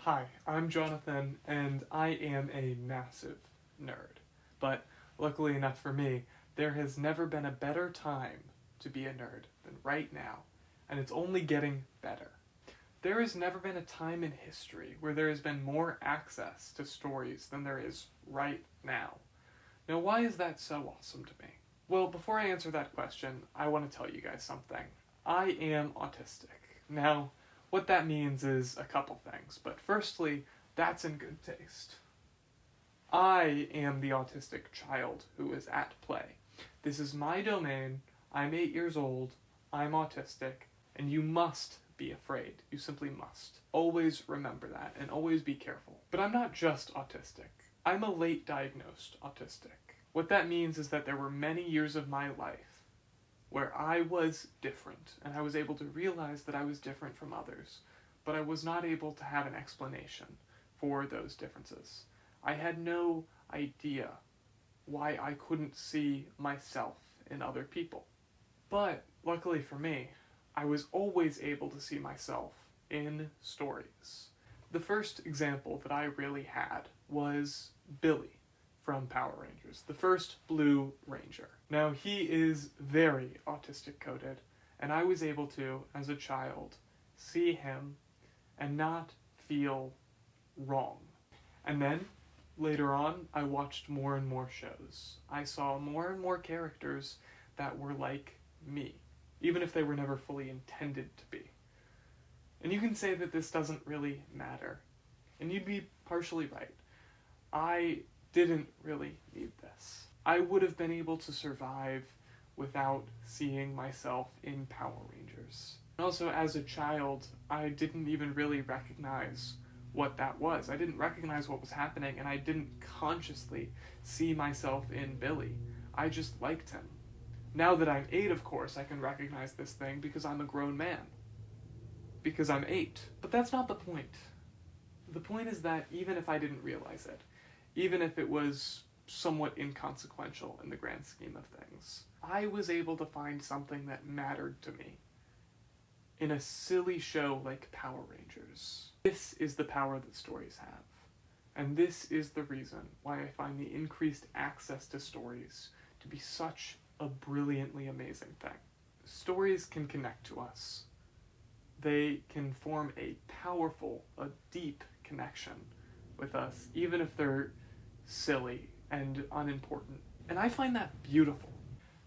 Hi, I'm Jonathan, and I am a massive nerd. But luckily enough for me, there has never been a better time to be a nerd than right now, and it's only getting better. There has never been a time in history where there has been more access to stories than there is right now. Now, why is that so awesome to me? Well, before I answer that question, I want to tell you guys something. I am autistic. Now, what that means is a couple things, but firstly, that's in good taste. I am the autistic child who is at play. This is my domain, I'm 8 years old, I'm autistic, and you must be afraid. You simply must. Always remember that, and always be careful. But I'm not just autistic. I'm a late diagnosed autistic. What that means is that there were many years of my life where I was different, and I was able to realize that I was different from others, but I was not able to have an explanation for those differences. I had no idea why I couldn't see myself in other people. But luckily for me, I was always able to see myself in stories. The first example that I really had was Billy from Power Rangers, the first Blue Ranger. Now, he is very autistic coded, and I was able to, as a child, see him and not feel wrong. And then, later on, I watched more and more shows. I saw more and more characters that were like me, even if they were never fully intended to be. And you can say that this doesn't really matter, and you'd be partially right. I didn't really need this. I would have been able to survive without seeing myself in Power Rangers. And also, as a child, I didn't even really recognize what that was. I didn't recognize what was happening, and I didn't consciously see myself in Billy. I just liked him. Now that I'm 8, of course, I can recognize this thing because I'm a grown man. Because I'm 8. But that's not the point. The point is that even if I didn't realize it, even if it was somewhat inconsequential in the grand scheme of things, I was able to find something that mattered to me in a silly show like Power Rangers. This is the power that stories have. And this is the reason why I find the increased access to stories to be such a brilliantly amazing thing. Stories can connect to us. They can form a powerful, a deep connection with us, even if they're silly and unimportant. And I find that beautiful.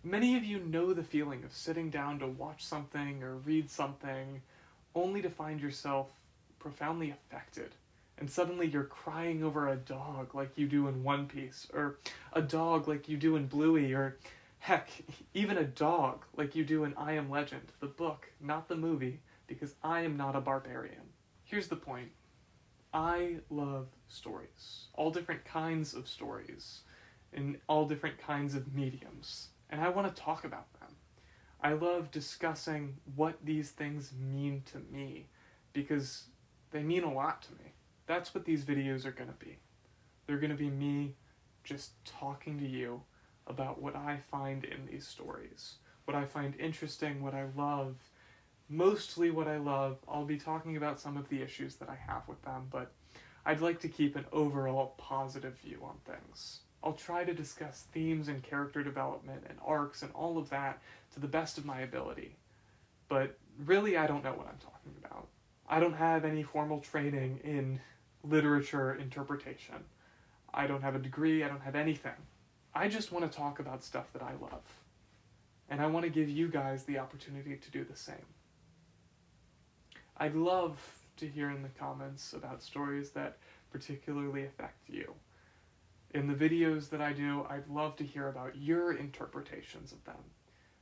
Many of you know the feeling of sitting down to watch something or read something only to find yourself profoundly affected. And suddenly you're crying over a dog like you do in One Piece, or a dog like you do in Bluey, or heck, even a dog like you do in I Am Legend, the book, not the movie, because I am not a barbarian. Here's the point. I love stories, all different kinds of stories, in all different kinds of mediums, and I want to talk about them. I love discussing what these things mean to me, because they mean a lot to me. That's what these videos are going to be. They're going to be me just talking to you about what I find in these stories, what I find interesting, what I love. Mostly what I love. I'll be talking about some of the issues that I have with them, but I'd like to keep an overall positive view on things. I'll try to discuss themes and character development and arcs and all of that to the best of my ability. But really, I don't know what I'm talking about. I don't have any formal training in literature interpretation. I don't have a degree, I don't have anything. I just want to talk about stuff that I love. And I want to give you guys the opportunity to do the same. I'd love to hear in the comments about stories that particularly affect you. In the videos that I do, I'd love to hear about your interpretations of them.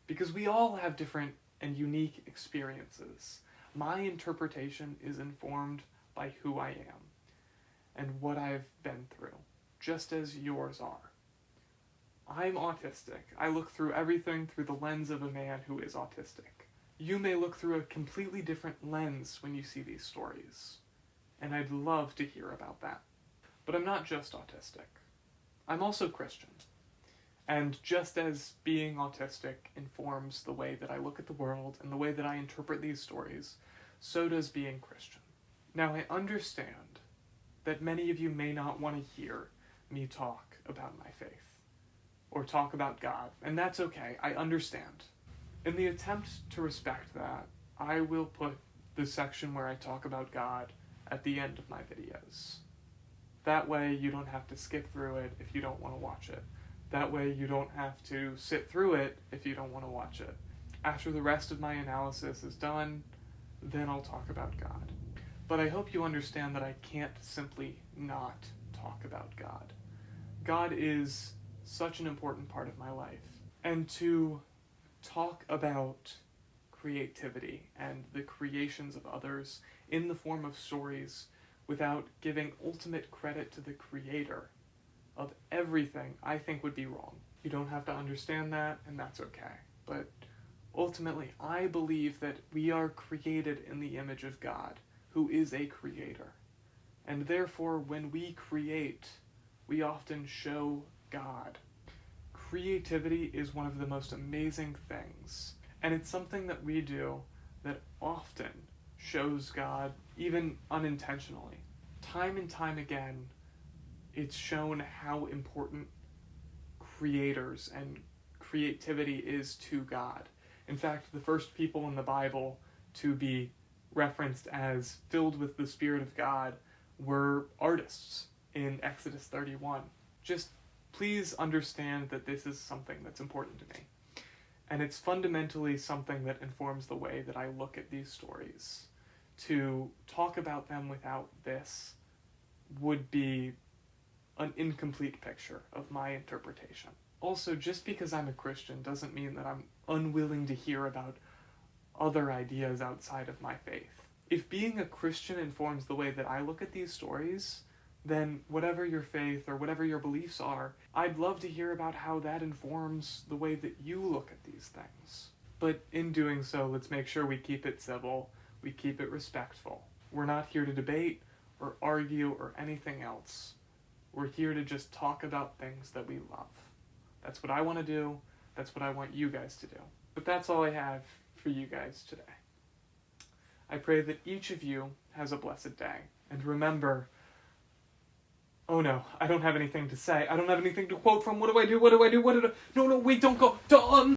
Because we all have different and unique experiences. My interpretation is informed by who I am and what I've been through, just as yours are. I'm autistic. I look through everything through the lens of a man who is autistic. You may look through a completely different lens when you see these stories, and I'd love to hear about that. But I'm not just autistic. I'm also Christian. And just as being autistic informs the way that I look at the world and the way that I interpret these stories, so does being Christian. Now, I understand that many of you may not want to hear me talk about my faith or talk about God, and that's okay. I understand. In the attempt to respect that, I will put the section where I talk about God at the end of my videos. That way you don't have to skip through it if you don't want to watch it. That way you don't have to sit through it if you don't want to watch it. After the rest of my analysis is done, then I'll talk about God. But I hope you understand that I can't simply not talk about God. God is such an important part of my life. And to talk about creativity and the creations of others in the form of stories without giving ultimate credit to the creator of everything, I think would be wrong. You don't have to understand that, and that's okay. But ultimately, I believe that we are created in the image of God, who is a creator. And therefore, when we create, we often show God. Creativity is one of the most amazing things, and it's something that we do that often shows God, even unintentionally. Time and time again, it's shown how important creators and creativity is to God. In fact, the first people in the Bible to be referenced as filled with the Spirit of God were artists in Exodus 31. Just please understand that this is something that's important to me. And it's fundamentally something that informs the way that I look at these stories. To talk about them without this would be an incomplete picture of my interpretation. Also, just because I'm a Christian doesn't mean that I'm unwilling to hear about other ideas outside of my faith. If being a Christian informs the way that I look at these stories, then whatever your faith or whatever your beliefs are, I'd love to hear about how that informs the way that you look at these things. But in doing so, let's make sure we keep it civil, we keep it respectful. We're not here to debate or argue or anything else. We're here to just talk about things that we love. That's what I want to do. That's what I want you guys to do. But that's all I have for you guys today. I pray that each of you has a blessed day. And remember, oh no, I don't have anything to say. I don't have anything to quote from. What do I do? No, wait, don't go.